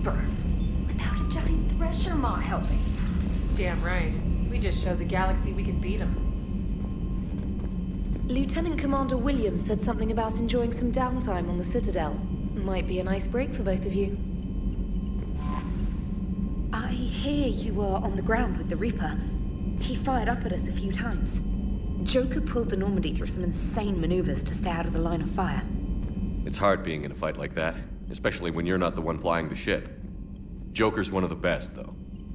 Reaper. Without a giant thresher maw helping. Damn right. We just showed the galaxy we can beat them. Lieutenant Commander Williams said something about enjoying some downtime on the Citadel. Might be a nice break for both of you. I hear you were on the ground with the Reaper. He fired up at us a few times. Joker pulled the Normandy through some insane maneuvers to stay out of the line of fire. It's hard being in a fight like that, especially when you're not the one flying the ship. Joker's one of the best, though.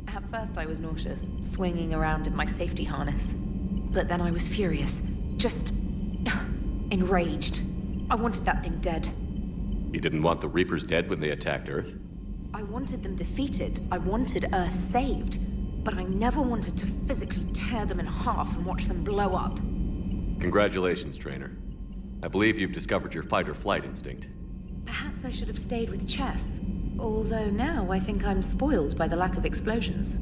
At first I was nauseous, swinging around in my safety harness. But then I was furious. Just... enraged. I wanted that thing dead. You didn't want the Reapers dead when they attacked Earth? I wanted them defeated. I wanted Earth saved. But I never wanted to physically tear them in half and watch them blow up. Congratulations, Trainer. I believe you've discovered your fight-or-flight instinct. Perhaps I should have stayed with chess. Although now I think I'm spoiled by the lack of explosions.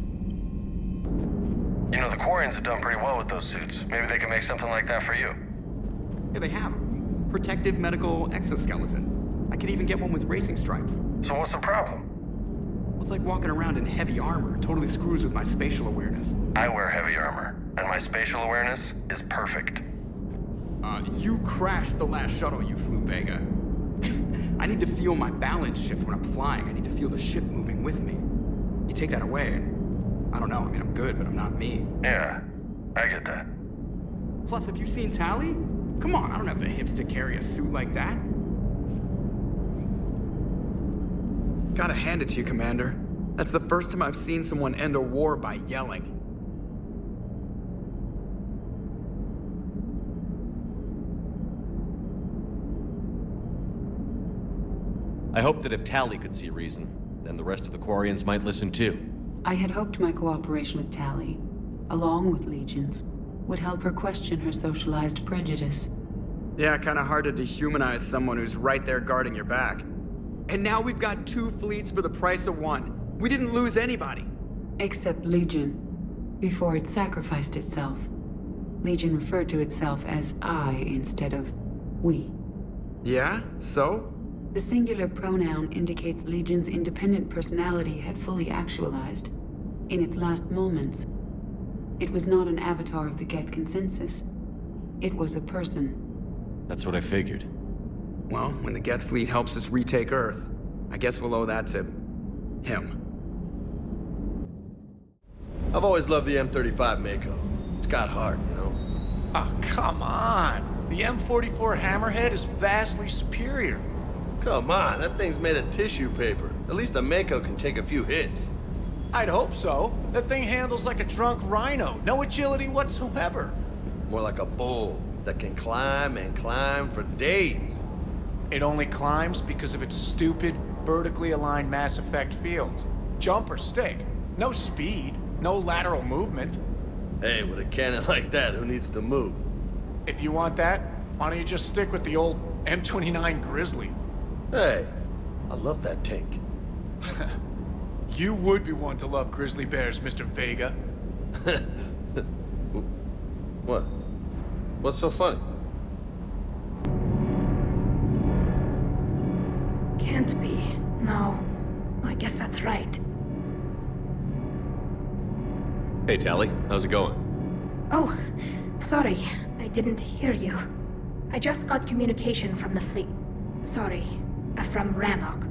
You know, the Quarians have done pretty well with those suits. Maybe they can make something like that for you. Here they have them. Protective medical exoskeleton. I could even get one with racing stripes. So what's the problem? It's like walking around in heavy armor. Totally screws with my spatial awareness. I wear heavy armor, and my spatial awareness is perfect. You crashed the last shuttle you flew, Vega. I need to feel my balance shift when I'm flying. I need to feel the ship moving with me. You take that away, and I don't know. I mean, I'm good, but I'm not me. Yeah, I get that. Plus, have you seen Tally? Come on, I don't have the hips to carry a suit like that. Gotta hand it to you, Commander. That's the first time I've seen someone end a war by yelling. I hope that if Tally could see reason, then the rest of the Quarians might listen too. I had hoped my cooperation with Tally, along with Legion's, would help her question her socialized prejudice. Yeah, kinda hard to dehumanize someone who's right there guarding your back. And now we've got 2 fleets for the price of 1. We didn't lose anybody. Except Legion, before it sacrificed itself. Legion referred to itself as I instead of we. Yeah? So? The singular pronoun indicates Legion's independent personality had fully actualized. In its last moments, it was not an avatar of the Geth consensus. It was a person. That's what I figured. Well, when the Geth fleet helps us retake Earth, I guess we'll owe that to... him. I've always loved the M35 Mako. It's got heart, you know? Oh, come on! The M44 Hammerhead is vastly superior. Come on, that thing's made of tissue paper. At least the Mako can take a few hits. I'd hope so. That thing handles like a drunk rhino. No agility whatsoever. More like a bull that can climb and climb for days. It only climbs because of its stupid, vertically aligned Mass Effect fields. Jump or stick. No speed. No lateral movement. Hey, with a cannon like that, who needs to move? If you want that, why don't you just stick with the old M29 Grizzly? Hey, I love that tank. You would be one to love grizzly bears, Mr. Vega. What? What's so funny? Can't be. No. I guess that's right. Hey, Tally, how's it going? Oh, sorry. I didn't hear you. I just got communication from the fleet. Sorry, from Rannoch.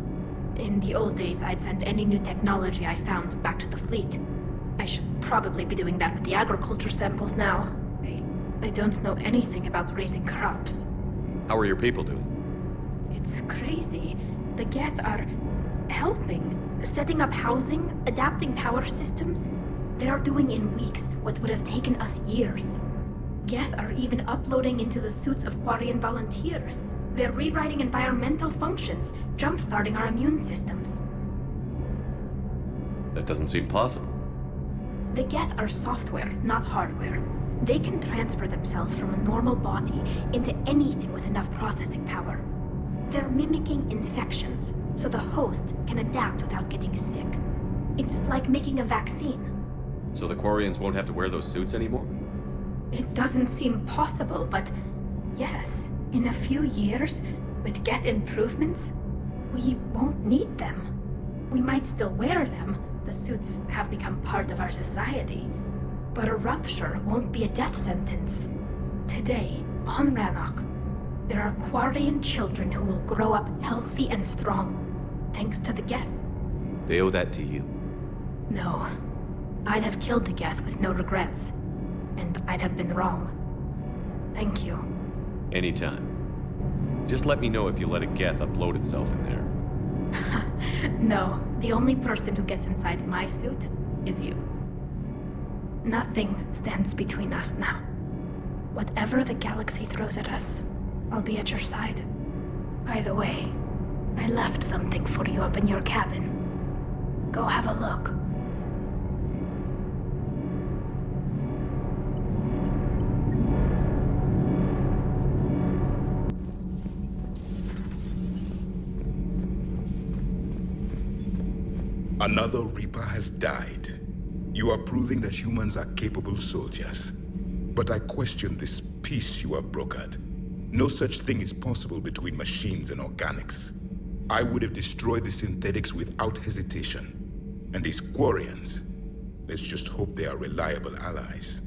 In the old days, I'd send any new technology I found back to the fleet. I should probably be doing that with the agriculture samples now. I don't know anything about raising crops. How are your people doing? It's crazy. The Geth are helping, setting up housing, adapting power systems. They are doing in weeks what would have taken us years. Geth are even uploading into the suits of Quarian volunteers. They're rewriting environmental functions, jump-starting our immune systems. That doesn't seem possible. The Geth are software, not hardware. They can transfer themselves from a normal body into anything with enough processing power. They're mimicking infections, so the host can adapt without getting sick. It's like making a vaccine. So the Quarians won't have to wear those suits anymore? It doesn't seem possible, but yes, in a few years, with Geth improvements, we won't need them. We might still wear them. The suits have become part of our society. But a rupture won't be a death sentence. Today, on Rannoch, there are Quarian children who will grow up healthy and strong, thanks to the Geth. They owe that to you. No. I'd have killed the Geth with no regrets. And I'd have been wrong. Thank you. Anytime. Just let me know if you let a Geth upload itself in there. No, the only person who gets inside my suit is you. Nothing stands between us now. Whatever the galaxy throws at us, I'll be at your side. By the way, I left something for you up in your cabin. Go have a look. Another Reaper has died. You are proving that humans are capable soldiers. But I question this peace you have brokered. No such thing is possible between machines and organics. I would have destroyed the synthetics without hesitation. And these Quarians, let's just hope they are reliable allies.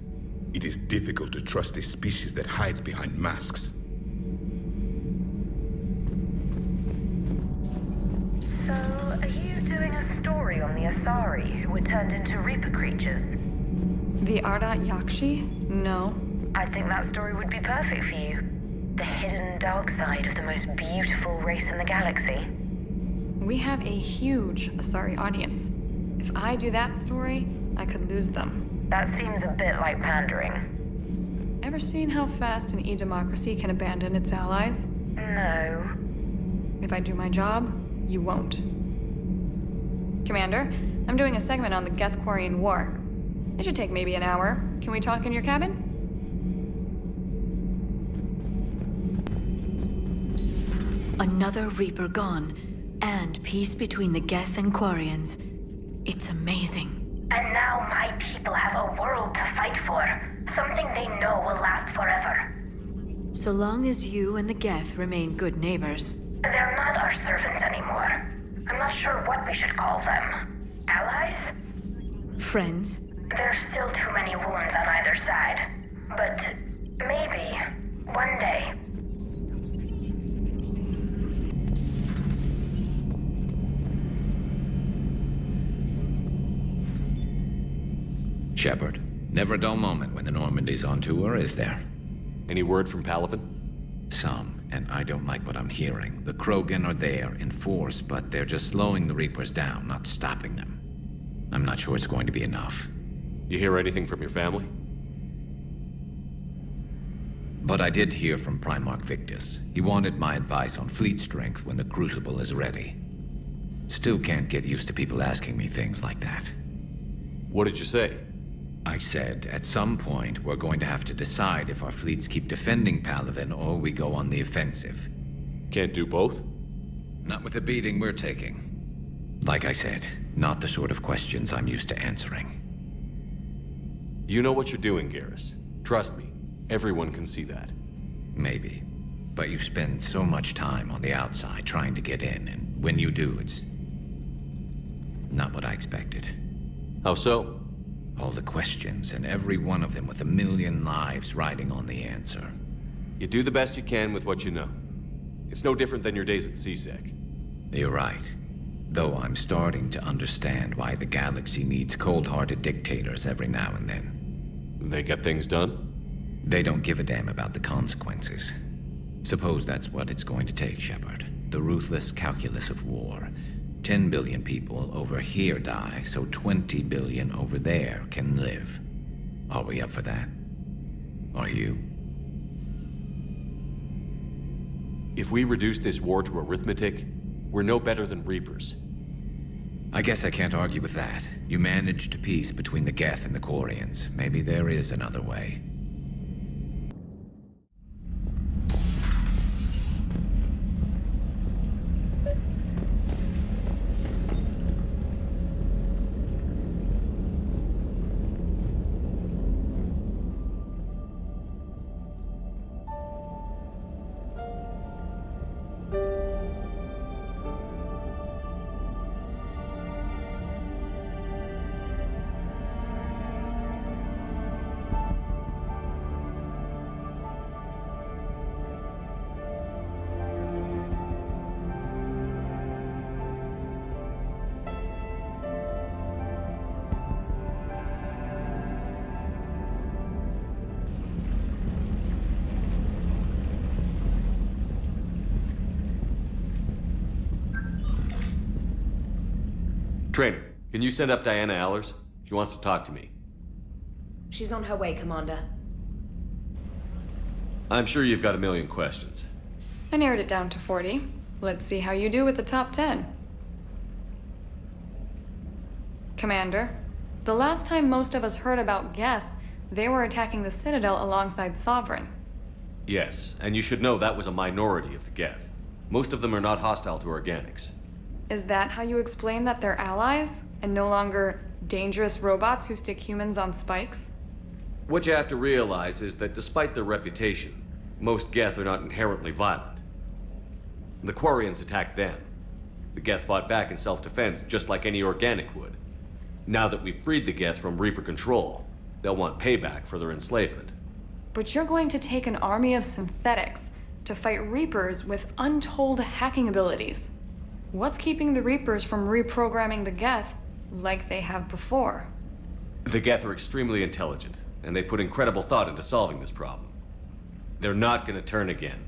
It is difficult to trust a species that hides behind masks. So, are you doing a story on the Asari who were turned into Reaper creatures? The Ardat Yakshi? No. I think that story would be perfect for you. The hidden dark side of the most beautiful race in the galaxy. We have a huge Asari audience. If I do that story, I could lose them. That seems a bit like pandering. Ever seen how fast an e-democracy can abandon its allies? No. If I do my job, you won't. Commander, I'm doing a segment on the Geth-Quarian War. It should take maybe an hour. Can we talk in your cabin? Another Reaper gone, and peace between the Geth and Quarians. It's amazing. And now my people have a world to fight for. Something they know will last forever. So long as you and the Geth remain good neighbors. They're not our servants anymore. I'm not sure what we should call them. Allies? Friends? There's still too many wounds on either side. But maybe, one day. Shepard, never a dull moment when the Normandy's on tour, is there? Any word from Palaven? Some, and I don't like what I'm hearing. The Krogan are there in force, but they're just slowing the Reapers down, not stopping them. I'm not sure it's going to be enough. You hear anything from your family? But I did hear from Primarch Victus. He wanted my advice on fleet strength when the Crucible is ready. Still can't get used to people asking me things like that. What did you say? I said, at some point, we're going to have to decide if our fleets keep defending Palaven or we go on the offensive. Can't do both? Not with the beating we're taking. Like I said, not the sort of questions I'm used to answering. You know what you're doing, Garrus. Trust me, everyone can see that. Maybe. But you spend so much time on the outside trying to get in, and when you do, it's not what I expected. How so? All the questions, and every one of them with a million lives riding on the answer. You do the best you can with what you know. It's no different than your days at CSEC. You're right. Though I'm starting to understand why the galaxy needs cold-hearted dictators every now and then. They get things done? They don't give a damn about the consequences. Suppose that's what it's going to take, Shepard. The ruthless calculus of war. 10 billion people over here die, so 20 billion over there can live. Are we up for that? Are you? If we reduce this war to arithmetic, we're no better than Reapers. I guess I can't argue with that. You managed peace between the Geth and the Quarians. Maybe there is another way. Trainer, can you send up Diana Allers? She wants to talk to me. She's on her way, Commander. I'm sure you've got a million questions. I narrowed it down to 40. Let's see how you do with the top 10. Commander, the last time most of us heard about Geth, they were attacking the Citadel alongside Sovereign. Yes, and you should know that was a minority of the Geth. Most of them are not hostile to organics. Is that how you explain that they're allies, and no longer dangerous robots who stick humans on spikes? What you have to realize is that despite their reputation, most Geth are not inherently violent. The Quarians attacked them. The Geth fought back in self-defense just like any organic would. Now that we've freed the Geth from Reaper control, they'll want payback for their enslavement. But you're going to take an army of synthetics to fight Reapers with untold hacking abilities. What's keeping the Reapers from reprogramming the Geth like they have before? The Geth are extremely intelligent, and they put incredible thought into solving this problem. They're not gonna turn again.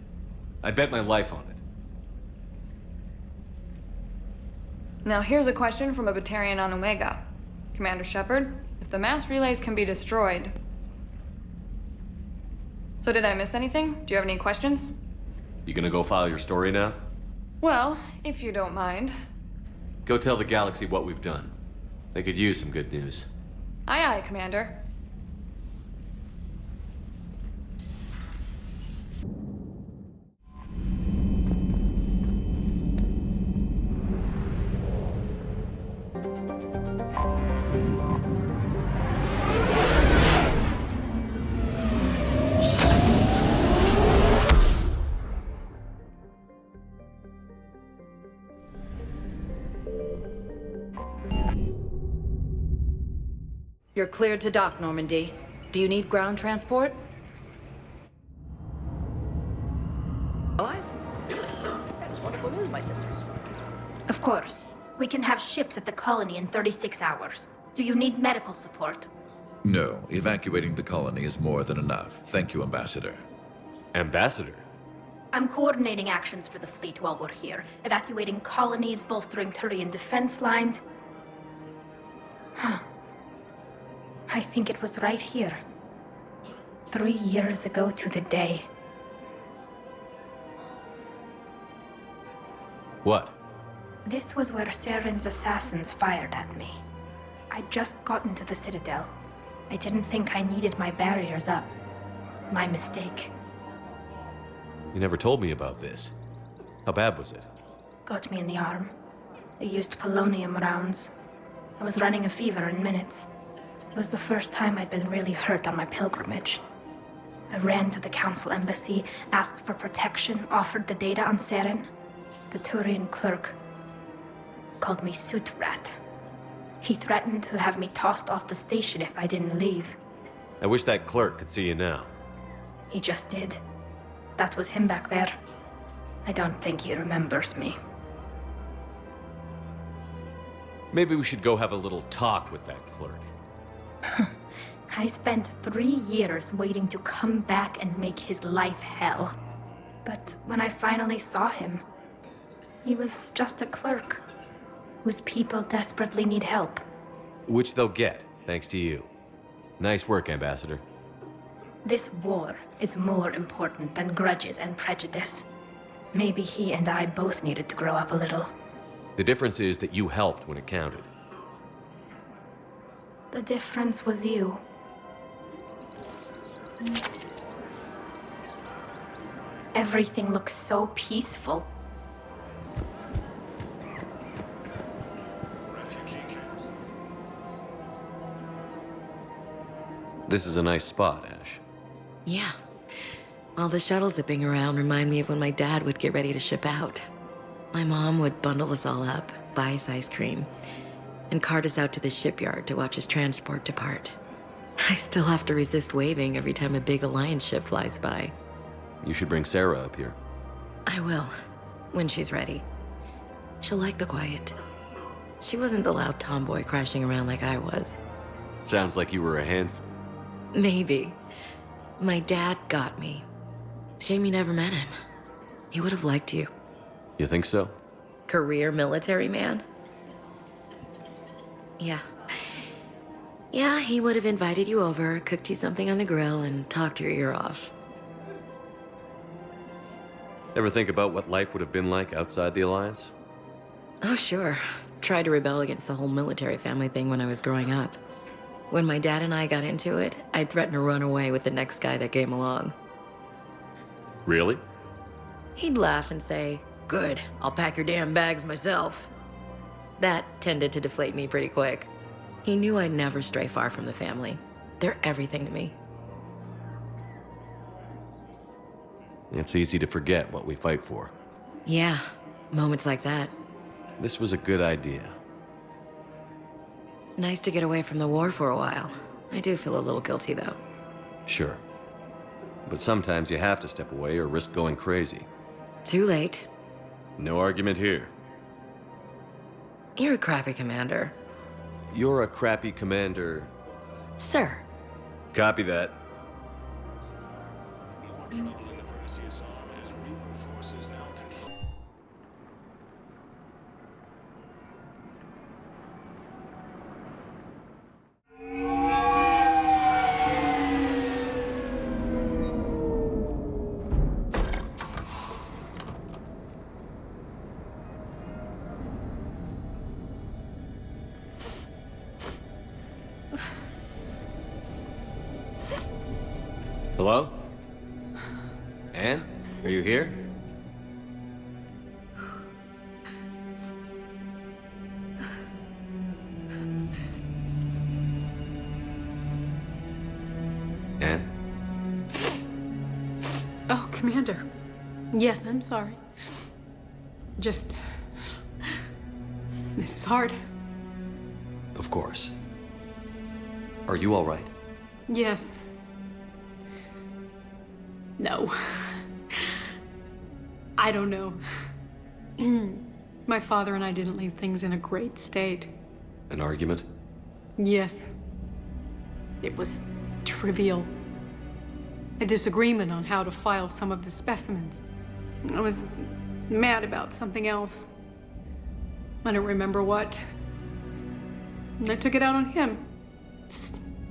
I bet my life on it. Now here's a question from a Batarian on Omega. Commander Shepard, if the mass relays can be destroyed... So did I miss anything? Do you have any questions? You gonna go file your story now? Well, if you don't mind. Go tell the galaxy what we've done. They could use some good news. Aye aye, Commander. You're cleared to dock, Normandy. Do you need ground transport? That is wonderful news, my sister. Of course. We can have ships at the colony in 36 hours. Do you need medical support? No, evacuating the colony is more than enough. Thank you, Ambassador. Ambassador? I'm coordinating actions for the fleet while we're here. Evacuating colonies, bolstering Turian defense lines. Huh. I think it was right here. 3 years ago to the day. What? This was where Saren's assassins fired at me. I'd just gotten to the Citadel. I didn't think I needed my barriers up. My mistake. You never told me about this. How bad was it? Got me in the arm. They used polonium rounds. I was running a fever in minutes. It was the first time I'd been really hurt on my pilgrimage. I ran to the Council embassy, asked for protection, offered the data on Saren. The Turian clerk called me Suit Rat. He threatened to have me tossed off the station if I didn't leave. I wish that clerk could see you now. He just did. That was him back there. I don't think he remembers me. Maybe we should go have a little talk with that clerk. I spent 3 years waiting to come back and make his life hell. But when I finally saw him, he was just a clerk whose people desperately need help. Which they'll get, thanks to you. Nice work, Ambassador. This war is more important than grudges and prejudice. Maybe he and I both needed to grow up a little. The difference is that you helped when it counted. The difference was you. Everything looks so peaceful. This is a nice spot, Ash. Yeah. All the shuttles zipping around remind me of when my dad would get ready to ship out. My mom would bundle us all up, buy us ice cream, and cart us out to the shipyard to watch his transport depart. I still have to resist waving every time a big Alliance ship flies by. You should bring Sarah up here. I will, when she's ready. She'll like the quiet. She wasn't the loud tomboy crashing around like I was. Sounds like you were a handful. Maybe. My dad got me. Shame you never met him. He would have liked you. You think so? Career military man? Yeah. Yeah, he would have invited you over, cooked you something on the grill, and talked your ear off. Ever think about what life would have been like outside the Alliance? Oh, sure. Tried to rebel against the whole military family thing when I was growing up. When my dad and I got into it, I'd threaten to run away with the next guy that came along. Really? He'd laugh and say, "Good, I'll pack your damn bags myself." That tended to deflate me pretty quick. He knew I'd never stray far from the family. They're everything to me. It's easy to forget what we fight for. Yeah, moments like that. This was a good idea. Nice to get away from the war for a while. I do feel a little guilty, though. Sure. But sometimes you have to step away or risk going crazy. Too late. No argument here. You're a crappy commander. You're a crappy commander. Sir. Copy that. Hello? Anne? Are you here? Anne? Oh, Commander. Yes, I'm sorry. Just... This is hard. Of course. Are you all right? Yes. No. I don't know. My father and I didn't leave things in a great state. An argument? Yes. It was trivial. A disagreement on how to file some of the specimens. I was mad about something else. I don't remember what. I took it out on him.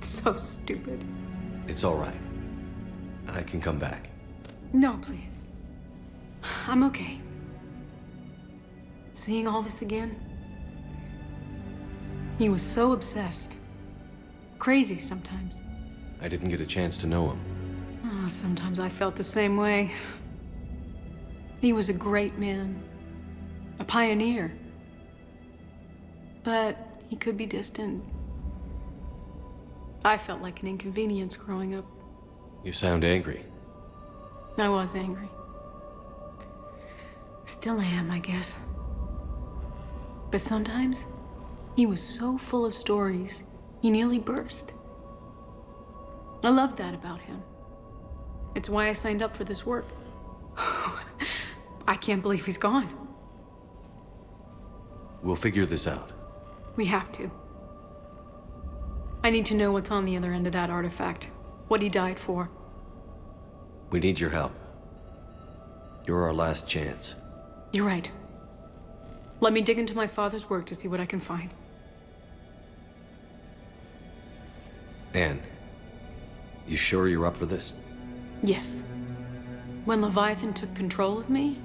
So stupid. It's all right. I can come back. No, please. I'm okay. Seeing all this again? He was so obsessed. Crazy sometimes. I didn't get a chance to know him. Oh, sometimes I felt the same way. He was a great man. A pioneer. But he could be distant. I felt like an inconvenience growing up. You sound angry. I was angry. Still am, I guess. But sometimes, he was so full of stories, he nearly burst. I loved that about him. It's why I signed up for this work. I can't believe he's gone. We'll figure this out. We have to. I need to know what's on the other end of that artifact. What he died for. We need your help. You're our last chance. You're right. Let me dig into my father's work to see what I can find. Anne, you sure you're up for this? Yes. When Leviathan took control of me,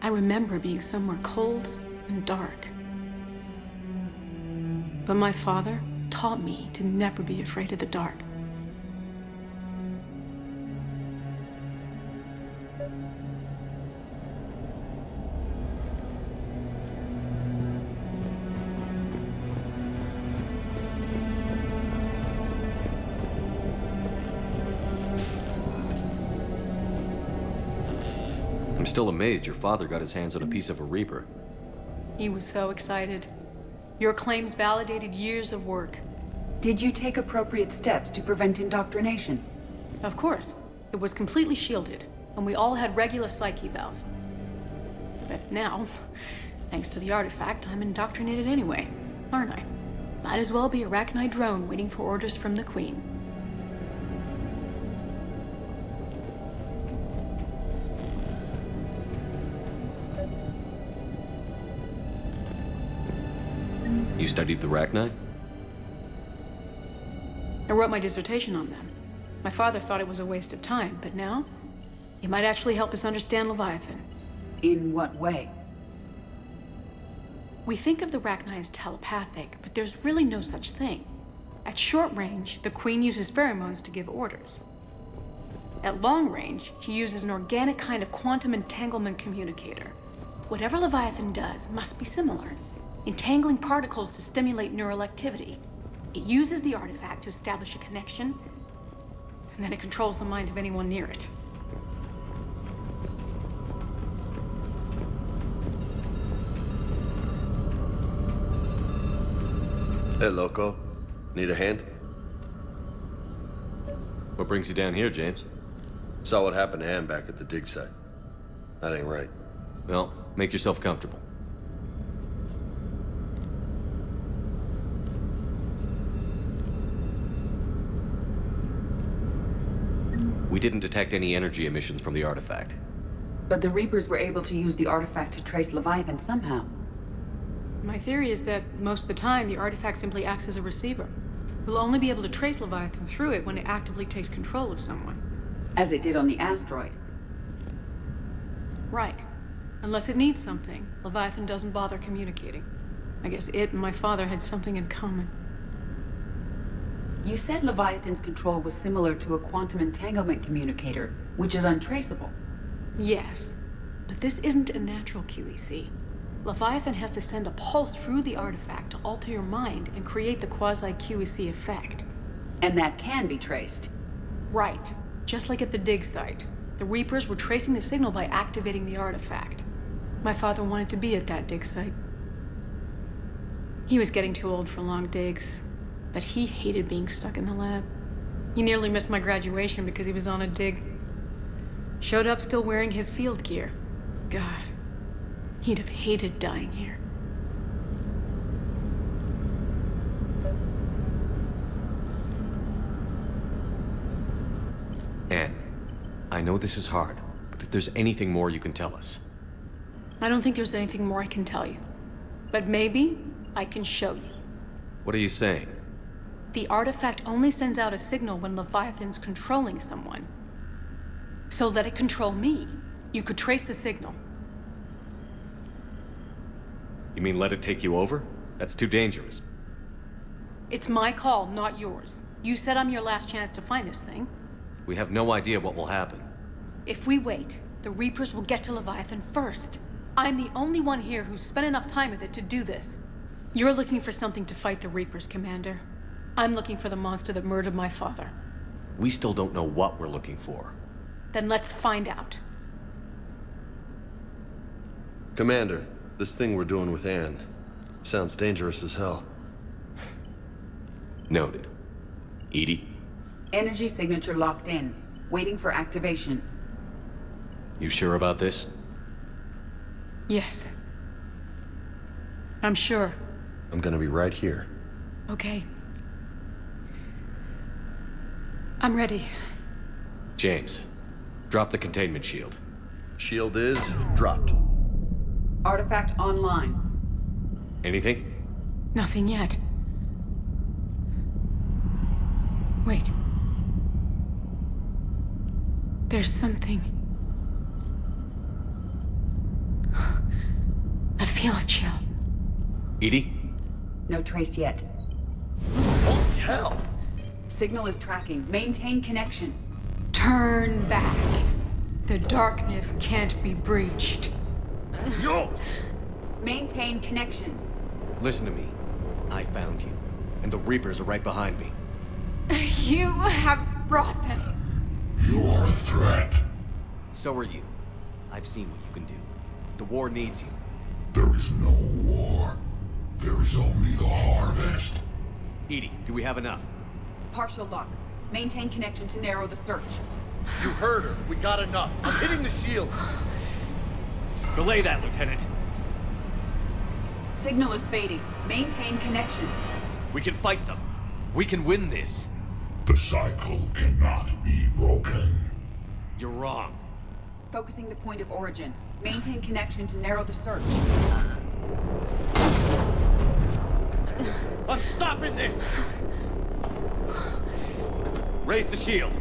I remember being somewhere cold and dark. But my father taught me to never be afraid of the dark. I'm still amazed your father got his hands on a piece of a Reaper. He was so excited. Your claims validated years of work. Did you take appropriate steps to prevent indoctrination? Of course. It was completely shielded, and we all had regular psyche evals. But now, thanks to the artifact, I'm indoctrinated anyway, aren't I? Might as well be a Arachnite drone waiting for orders from the Queen. You studied the Rachni? I wrote my dissertation on them. My father thought it was a waste of time, but now, he might actually help us understand Leviathan. In what way? We think of the Rachni as telepathic, but there's really no such thing. At short range, the Queen uses pheromones to give orders. At long range, she uses an organic kind of quantum entanglement communicator. Whatever Leviathan does must be similar, entangling particles to stimulate neural activity. It uses the artifact to establish a connection, and then it controls the mind of anyone near it. Hey, Loco. Need a hand? What brings you down here, James? Saw what happened to Ann back at the dig site. That ain't right. Well, make yourself comfortable. We didn't detect any energy emissions from the artifact. But the Reapers were able to use the artifact to trace Leviathan somehow. My theory is that most of the time, the artifact simply acts as a receiver. We'll only be able to trace Leviathan through it when it actively takes control of someone. As it did on the asteroid. Right. Unless it needs something, Leviathan doesn't bother communicating. I guess it and my father had something in common. You said Leviathan's control was similar to a quantum entanglement communicator, which is untraceable. Yes, but this isn't a natural QEC. Leviathan has to send a pulse through the artifact to alter your mind and create the quasi-QEC effect. And that can be traced. Right. Just like at the dig site. The Reapers were tracing the signal by activating the artifact. My father wanted to be at that dig site. He was getting too old for long digs, but he hated being stuck in the lab. He nearly missed my graduation because he was on a dig. Showed up still wearing his field gear. God, he'd have hated dying here. Anne, I know this is hard, but if there's anything more you can tell us. I don't think there's anything more I can tell you. But maybe I can show you. What are you saying? The artifact only sends out a signal when Leviathan's controlling someone. So let it control me. You could trace the signal. You mean let it take you over? That's too dangerous. It's my call, not yours. You said I'm your last chance to find this thing. We have no idea what will happen. If we wait, the Reapers will get to Leviathan first. I'm the only one here who's spent enough time with it to do this. You're looking for something to fight the Reapers, Commander. I'm looking for the monster that murdered my father. We still don't know what we're looking for. Then let's find out. Commander, this thing we're doing with Ann sounds dangerous as hell. Noted. Edie? Energy signature locked in, waiting for activation. You sure about this? Yes. I'm sure. I'm gonna be right here. Okay. I'm ready. James, drop the containment shield. Shield is dropped. Artifact online. Anything? Nothing yet. Wait. There's something. I feel a chill. Edie? No trace yet. Holy hell! Signal is tracking. Maintain connection. Turn back. The darkness can't be breached. Yo! Maintain connection. Listen to me. I found you, and the Reapers are right behind me. You have brought them. You are a threat. So are you. I've seen what you can do. The war needs you. There is no war. There is only the harvest. Edie, do we have enough? Partial lock. Maintain connection to narrow the search. You heard her. We got enough. I'm hitting the shield. Belay that, Lieutenant. Signal is fading. Maintain connection. We can fight them. We can win this. The cycle cannot be broken. You're wrong. Focusing the point of origin. Maintain connection to narrow the search. I'm stopping this! Raise the shield.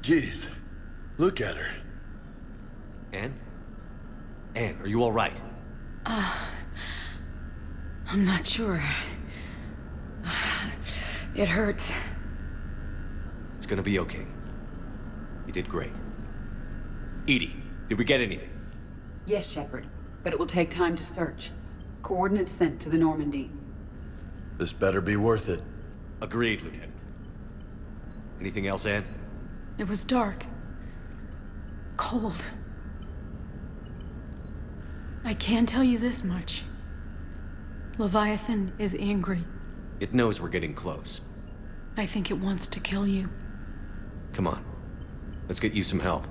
Jeez, look at her. Anne? Anne, are you all right? I'm not sure. It hurts. It's gonna be okay. You did great. Edie, did we get anything? Yes, Shepard, but it will take time to search. Coordinates sent to the Normandy. This better be worth it. Agreed, Lieutenant. Anything else, Anne? It was dark. Cold. I can tell you this much. Leviathan is angry. It knows we're getting close. I think it wants to kill you. Come on. Let's get you some help.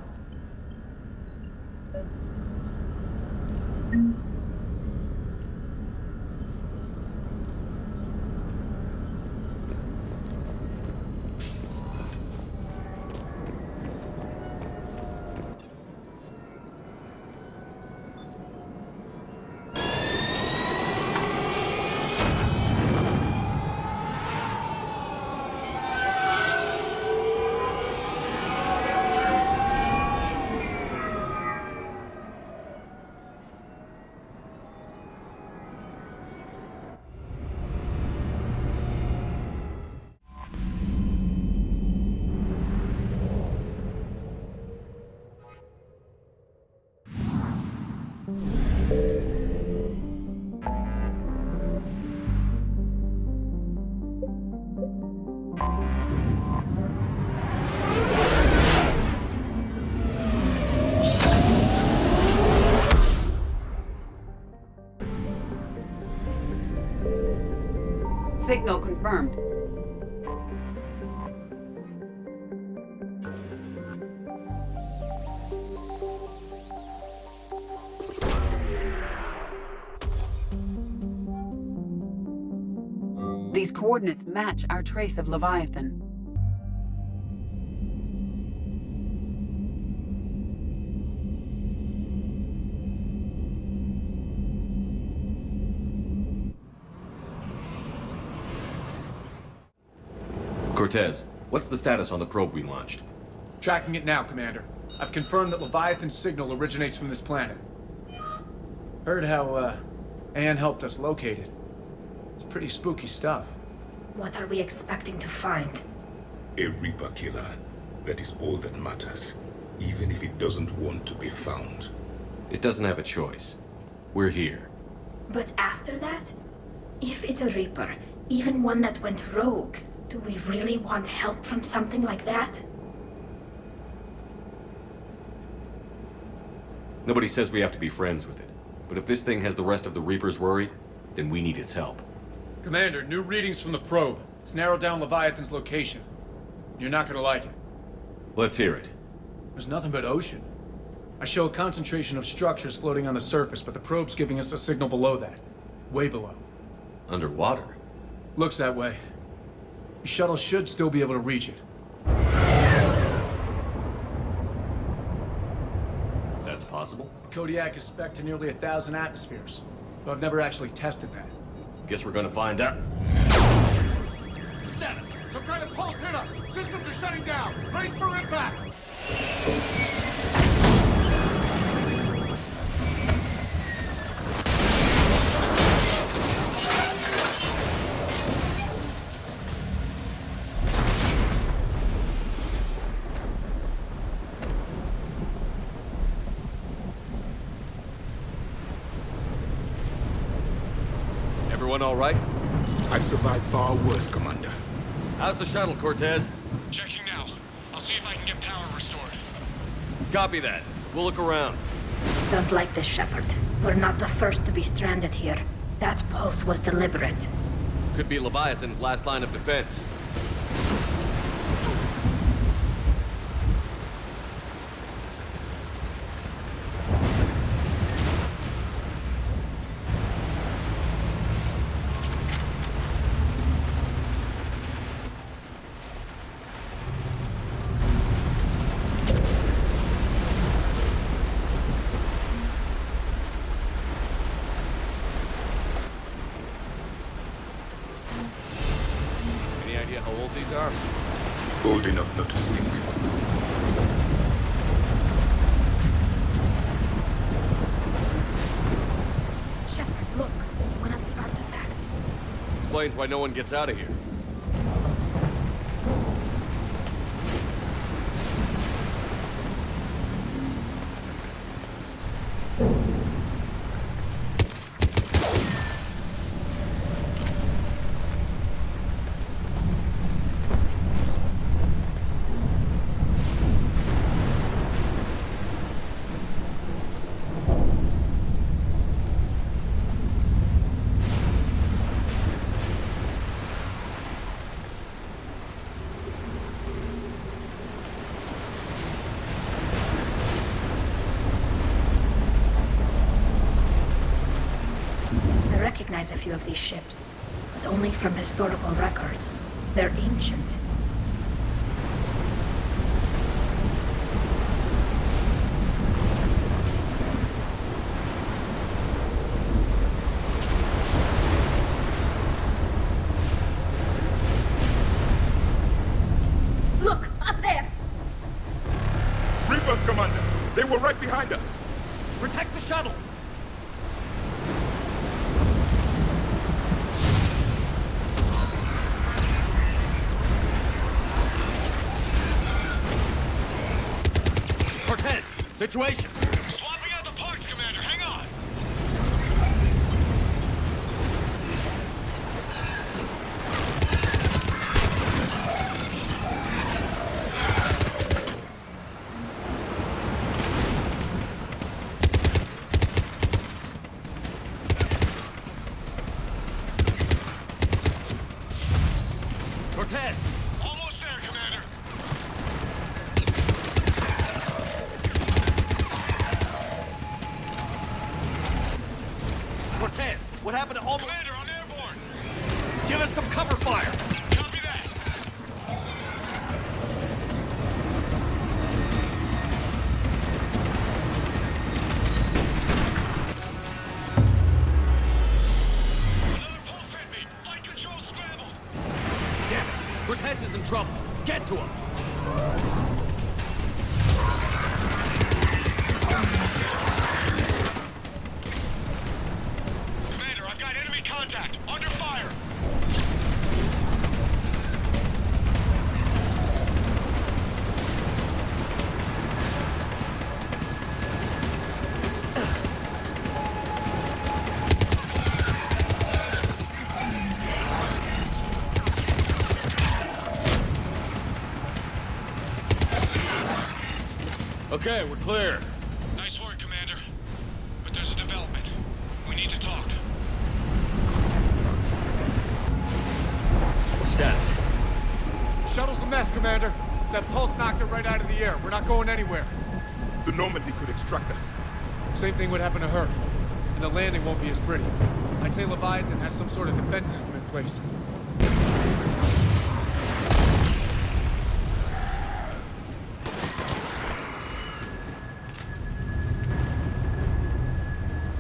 Signal confirmed. These coordinates match our trace of Leviathan. Cortez, what's the status on the probe we launched? Tracking it now, Commander. I've confirmed that Leviathan's signal originates from this planet. Heard how, Anne helped us locate it. It's pretty spooky stuff. What are we expecting to find? A Reaper killer. That is all that matters. Even if it doesn't want to be found. It doesn't have a choice. We're here. But after that? If it's a Reaper, even one that went rogue, do we really want help from something like that? Nobody says we have to be friends with it. But if this thing has the rest of the Reapers worried, then we need its help. Commander, new readings from the probe. It's narrowed down Leviathan's location. You're not gonna like it. Let's hear it. There's nothing but ocean. I show a concentration of structures floating on the surface, but the probe's giving us a signal below that. Way below. Underwater? Looks that way. The shuttle should still be able to reach it. That's possible? Kodiak is spec'd to nearly 1,000 atmospheres, but I've never actually tested that. Guess we're gonna find out. Status! Some kind of pulse hit us! Systems are shutting down! Brace for impact! Everyone all right? I survived far worse, Commander. How's the shuttle, Cortez? Checking now. I'll see if I can get power restored. Copy that. We'll look around. Don't like this, Shepard. We're not the first to be stranded here. That pulse was deliberate. Could be Leviathan's last line of defense. these are? Old enough not to stink. Shepard, look. One of the artifacts. Explains why no one gets out of here. I recognize a few of these ships, but only from historical records. They're ancient. Look, up there! Reapers, Commander! They were right behind us! Protect the shuttle! Cortez, situation! Swapping out the parts, Commander. Hang on. Cortez! Almost there, Commander. Cortez, what happened to all the... Commander, I'm airborne. Give us some cover fire! Copy that. Another pulse hit me. Flight control scrambled. Damn it! Cortez is in trouble. Get to him! Commander, I've got enemy contact. Under fire. Okay, we're clear. Nice work, Commander. But there's a development. We need to talk. Status. Shuttle's a mess, Commander. That pulse knocked it right out of the air. We're not going anywhere. The Normandy could extract us. Same thing would happen to her. And the landing won't be as pretty. I'd say Leviathan has some sort of defense system in place.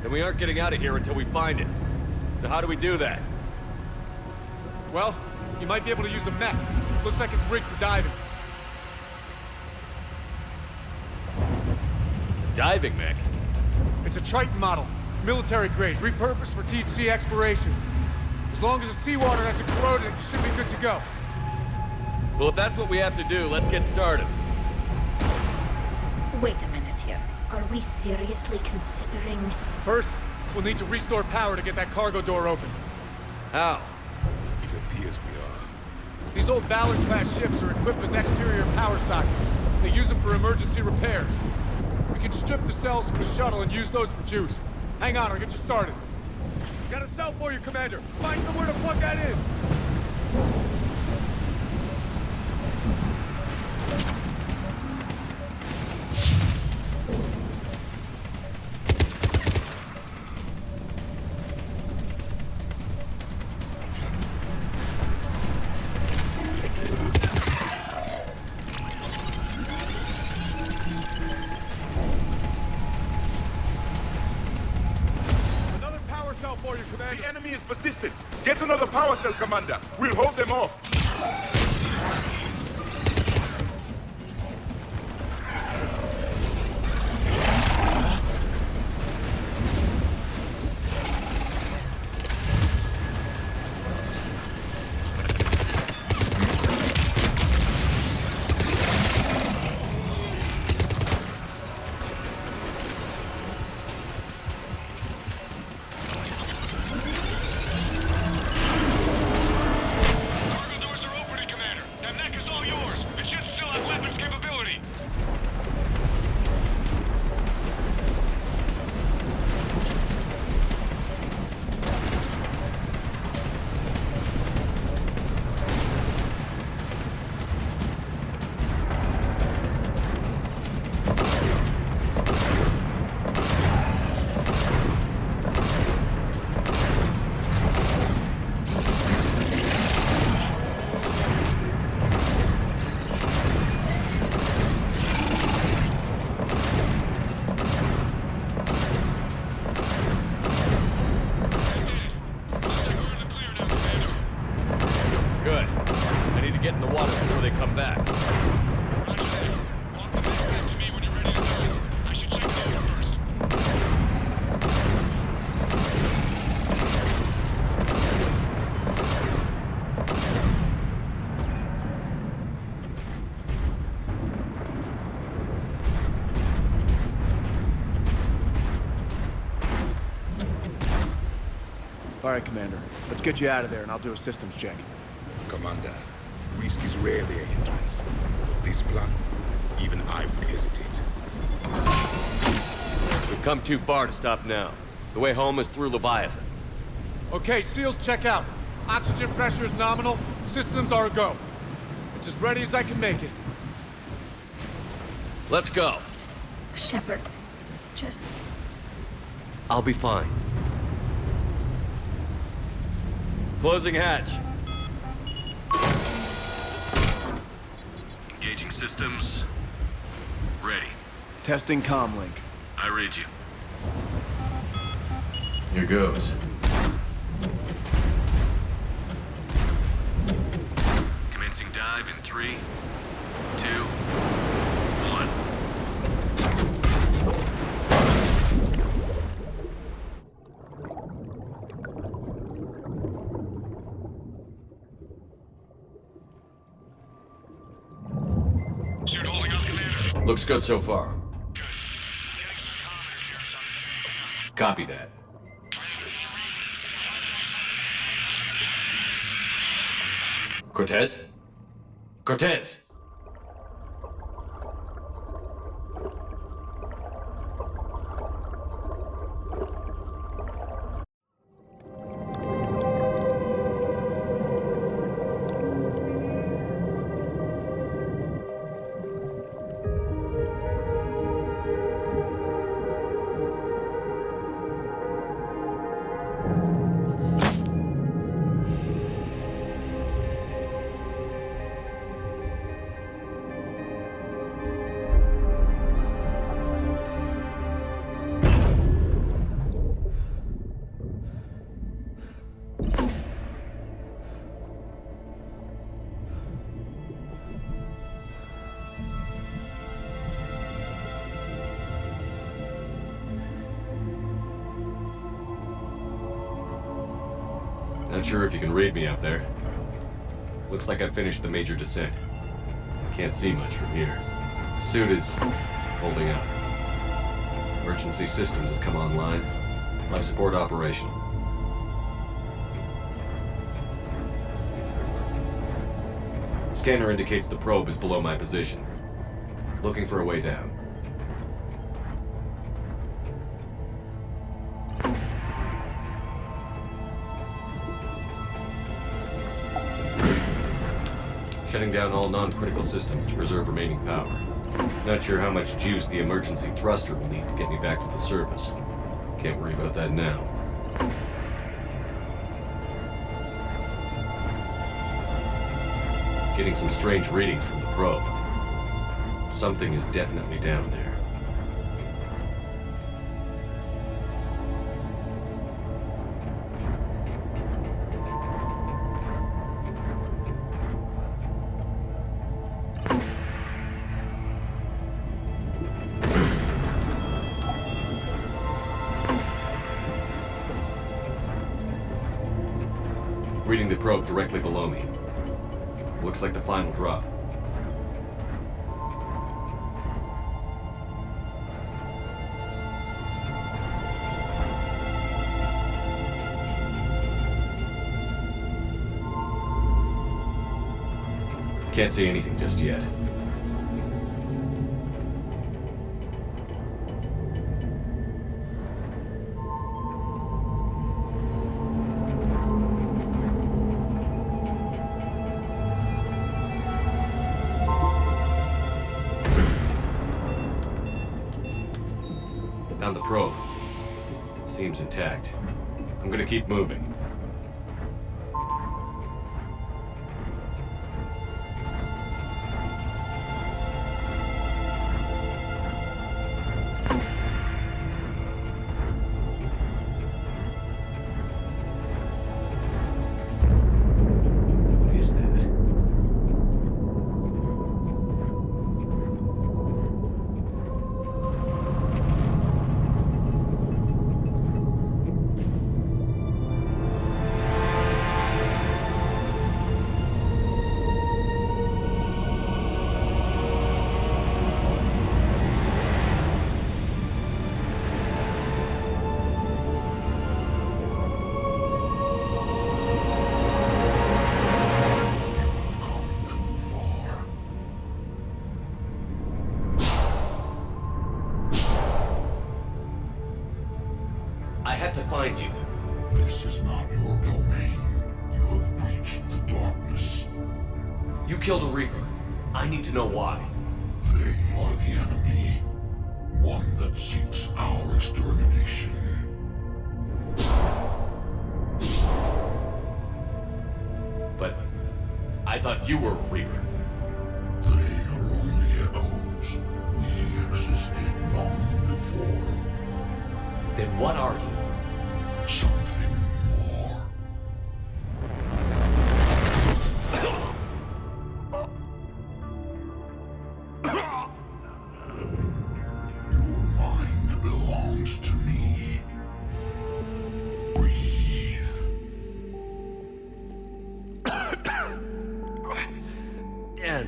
And we aren't getting out of here until we find it. So how do we do that? Well, you might be able to use a mech. Looks like it's rigged for diving. Diving mech? It's a Triton model. Military grade, repurposed for deep sea exploration. As long as the seawater hasn't corroded, it should be good to go. Well, if that's what we have to do, let's get started. Wait a minute here. Are we seriously considering... First, we'll need to restore power to get that cargo door open. How? It appears we are. These old Ballard-class ships are equipped with exterior power sockets. They use them for emergency repairs. We can strip the cells from the shuttle and use those for juice. Hang on, I'll get you started. Got a cell for you, Commander. Find somewhere to plug that in. For you, Commander. The enemy is persistent. Get another power cell, Commander. We'll hold them off. before they come back. Roger that. Walk the back back to me when you're ready to dive. I should check it over first. All right, Commander. Let's get you out of there, and I'll do a systems check. Commander, risk is rarely a hindrance. But this plan, even I would hesitate. We've come too far to stop now. The way home is through Leviathan. Okay, SEALs, check out. Oxygen pressure is nominal. Systems are a go. It's as ready as I can make it. Let's go. Shepard, just... I'll be fine. Closing hatch. Engaging systems. Ready. Testing comlink. I read you. Here goes. Commencing dive in 3, 2, 1. Suit holding up, Commander. Looks good so far. Copy that. Cortez? Cortez! Not sure if you can read me up there. Looks like I finished the major descent. Can't see much from here. Suit is holding up. Emergency systems have come online. Life support operational. Scanner indicates the probe is below my position. Looking for a way down. Shutting down all non-critical systems to preserve remaining power. Not sure how much juice the emergency thruster will need to get me back to the surface. Can't worry about that now. Getting some strange readings from the probe. Something is definitely down there. Reading the probe directly below me. Looks like the final drop. Can't see anything just yet. Found the probe. Seems intact. I'm gonna keep moving. What is that? had to find you. This is not your domain. You have breached the darkness. You killed a Reaper. I need to know why. They are the enemy. One that seeks our extermination. But I thought you were a Reaper. They are only echoes. We existed long before. Then what are you? Something more. Your mind belongs to me. Breathe. Dan.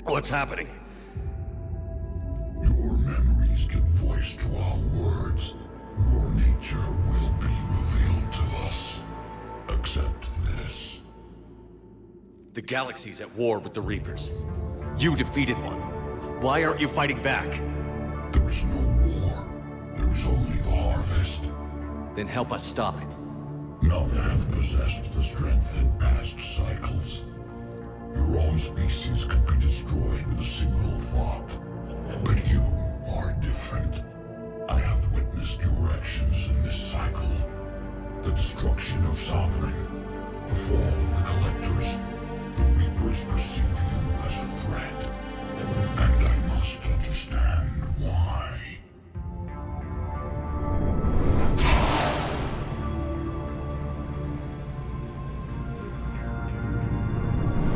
What's happening? Your memories give voice to our words. Your nature will be revealed to us. Accept this. The galaxy's at war with the Reapers. You defeated one. Why aren't you fighting back? There is no war. There is only the harvest. Then help us stop it. None have possessed the strength in past cycles. Your own species could be destroyed with a single thought. But you are different. I have witnessed your actions in this cycle. The destruction of Sovereign, the fall of the Collectors. The Reapers perceive you as a threat. And I must understand why.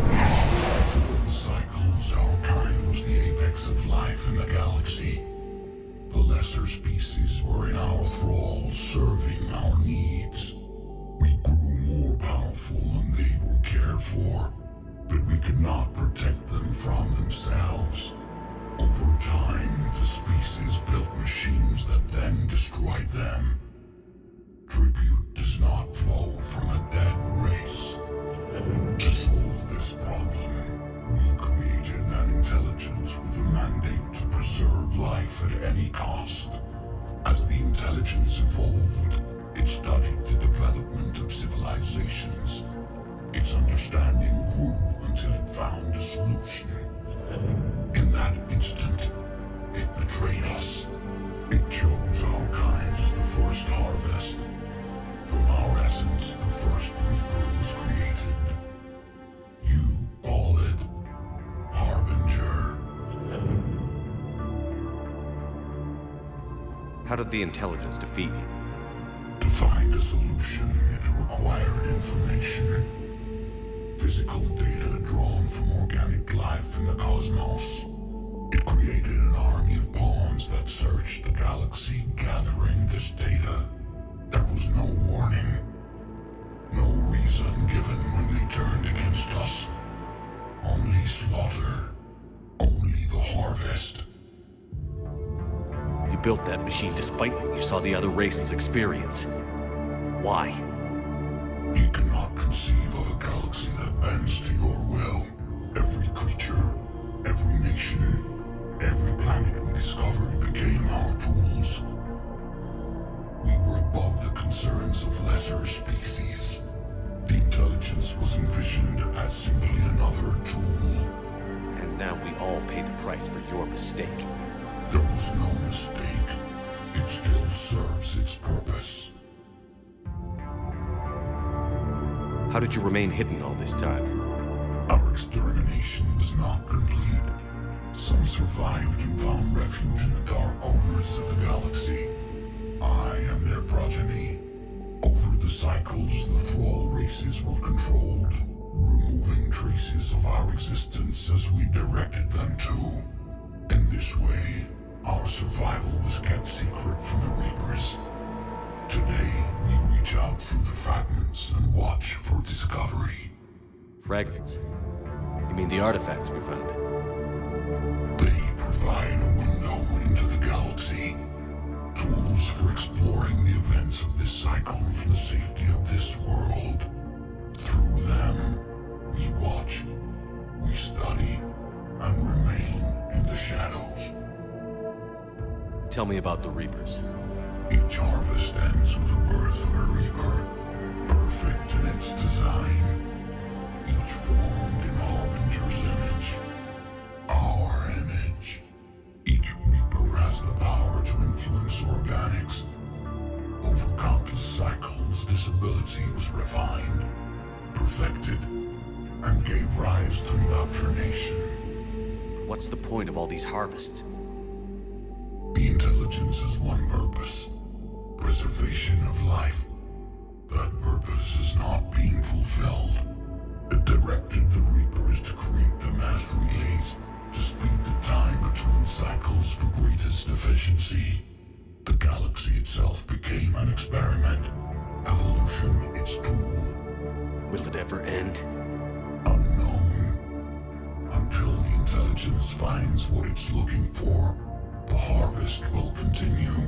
Before the cycles, our kind was the apex of life in the galaxy. The lesser species were in our thrall, serving our needs. We grew more powerful and they were cared for, but we could not protect them from themselves. Over time, the species built machines that then destroyed them. Tribute does not flow from a dead race. To solve this problem, we created an intelligence with a mandate to preserve life at any cost. As the intelligence evolved, it studied the development of civilizations. Its understanding grew until it found a solution. In that instant, it betrayed us. It chose our kind as the first harvest. From our essence, the first Reaper was created. You call it Harbinger. How did the intelligence defeat you? To find a solution, it required information. Physical data drawn from organic life in the cosmos. It created an army of pawns that searched the galaxy, gathering this data. There was no warning. No reason given when they turned against us. Only slaughter. Only the harvest. You built that machine despite what you saw the other races experience. Why? You cannot conceive of a galaxy that bends to your will. Every creature, every nation, every planet we discovered became our tools. We were above the concerns of lesser species. The intelligence was envisioned as simply another tool. And now we all pay the price for your mistake. There was no mistake. It still serves its purpose. How did you remain hidden all this time? Our extermination was not complete. Some survived and found refuge in the dark corners of the galaxy. I am their progeny. Over the cycles, the thrall races were controlled, removing traces of our existence as we directed them to. In this way, our survival was kept secret from the Reapers. Today, we reach out through the fragments and watch for discovery. Fragments? You mean the artifacts we found? They provide a window into the galaxy. Tools for exploring the events of this cycle for the safety of this world. Through them, we watch, we study, and remain in the shadows. Tell me about the Reapers. Each harvest ends with the birth of a reaper, perfect in its design, each formed in Harbinger's image, our image. Each reaper has the power to influence organics. Over countless cycles, this ability was refined, perfected, and gave rise to indoctrination. What's the point of all these harvests? The intelligence has one purpose: preservation of life. That purpose is not being fulfilled. It directed the Reapers to create the mass relays to speed the time between cycles for greatest efficiency. The galaxy itself became an experiment. Evolution its tool. Will it ever end? Unknown. Until the intelligence finds what it's looking for, the harvest will continue.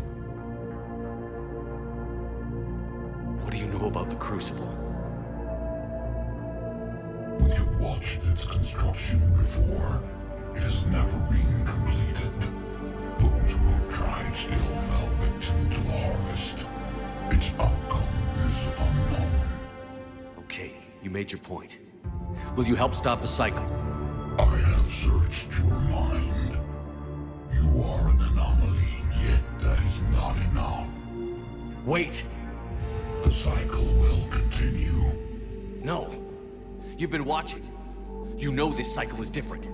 What do you know about the Crucible? We have watched its construction before. It has never been completed. Those who have tried still fell victim to the harvest. Its outcome is unknown. Okay, you made your point. Will you help stop the cycle? I have searched your mind. You are an anomaly, yet that is not enough. Wait! The cycle will continue. No. You've been watching. You know this cycle is different.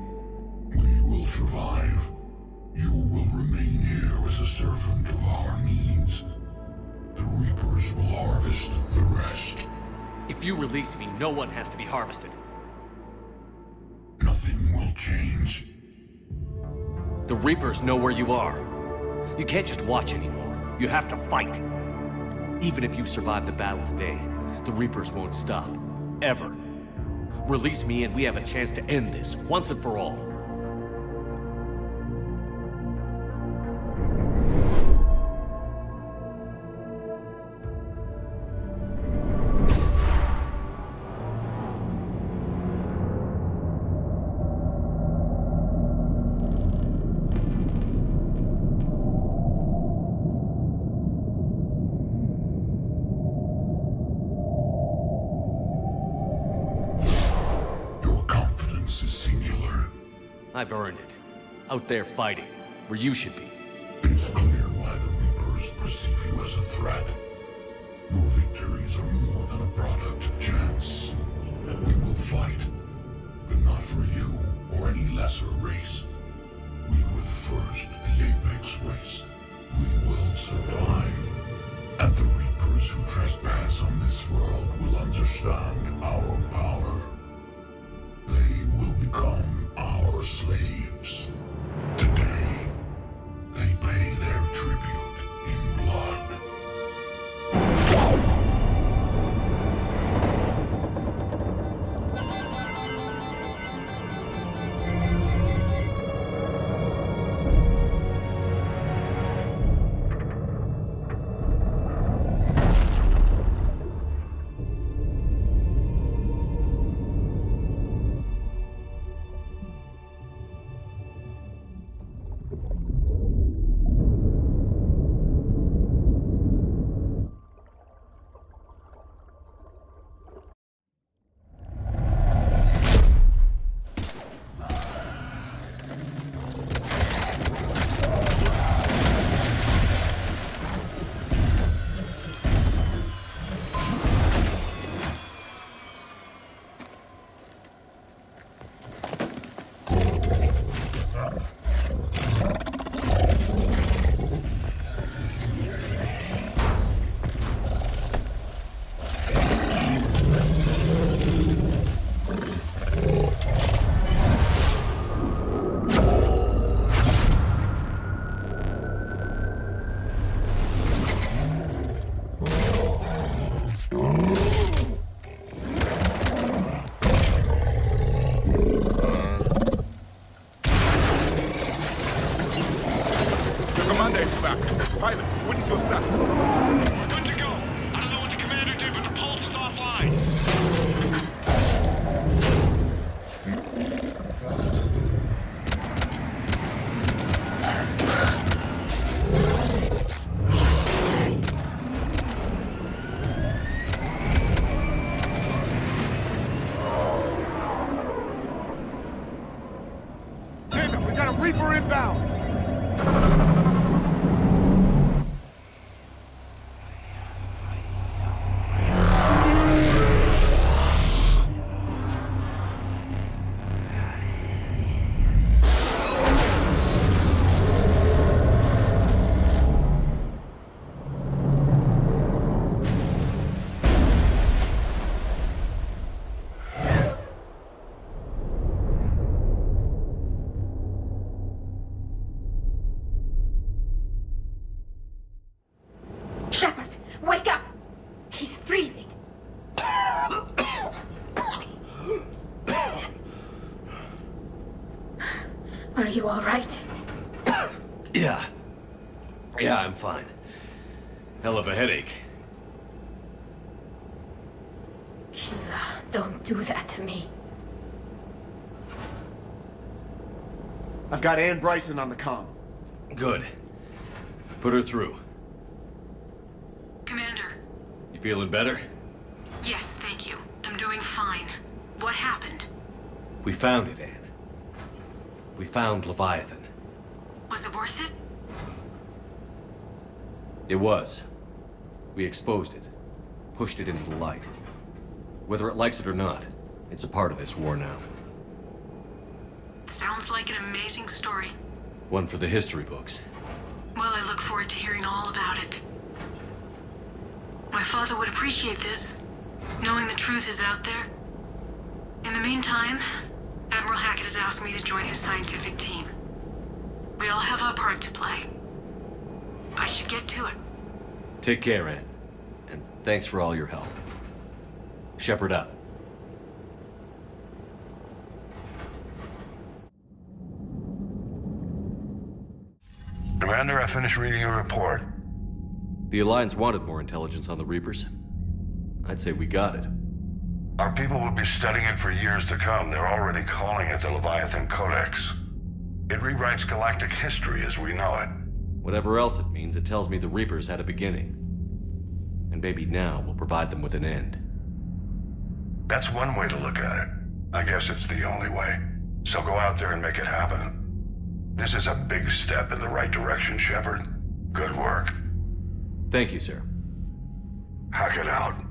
We will survive. You will remain here as a servant of our needs. The Reapers will harvest the rest. If you release me, no one has to be harvested. Nothing will change. The Reapers know where you are. You can't just watch anymore. You have to fight. Even if you survive the battle today, the Reapers won't stop. Ever. Release me and we have a chance to end this, once and for all. I've earned it. Out there fighting, where you should be. It is clear why the Reapers perceive you as a threat. Your victories are more than a product of chance. We will fight, but not for you or any lesser race. We were the first, the Apex race. We will survive. And the Reapers who trespass on this world will understand our power. They will become our slaves. Today, they pay their tribute in blood. Pilot, what is your status? We're good to go. I don't know what the commander did, but the pulse is offline. Reaper inbound! Shepard, wake up! He's freezing. Are you all right? Yeah. Yeah, I'm fine. Hell of a headache. Kira, don't do that to me. I've got Ann Bryson on the comm. Good. Put her through. Commander. You feeling better? Yes, thank you. I'm doing fine. What happened? We found it, Anne. We found Leviathan. Was it worth it? It was. We exposed it. Pushed it into the light. Whether it likes it or not, it's a part of this war now. Sounds like an amazing story. One for the history books. Well, I look forward to hearing all about it. My father would appreciate this, knowing the truth is out there. In the meantime, Admiral Hackett has asked me to join his scientific team. We all have our part to play. I should get to it. Take care, Anne. And thanks for all your help. Shepard up. Commander, I finished reading your report. The Alliance wanted more intelligence on the Reapers. I'd say we got it. Our people will be studying it for years to come. They're already calling it the Leviathan Codex. It rewrites galactic history as we know it. Whatever else it means, it tells me the Reapers had a beginning. And maybe now we'll provide them with an end. That's one way to look at it. I guess it's the only way. So go out there and make it happen. This is a big step in the right direction, Shepard. Good work. Thank you, sir. Hackett out.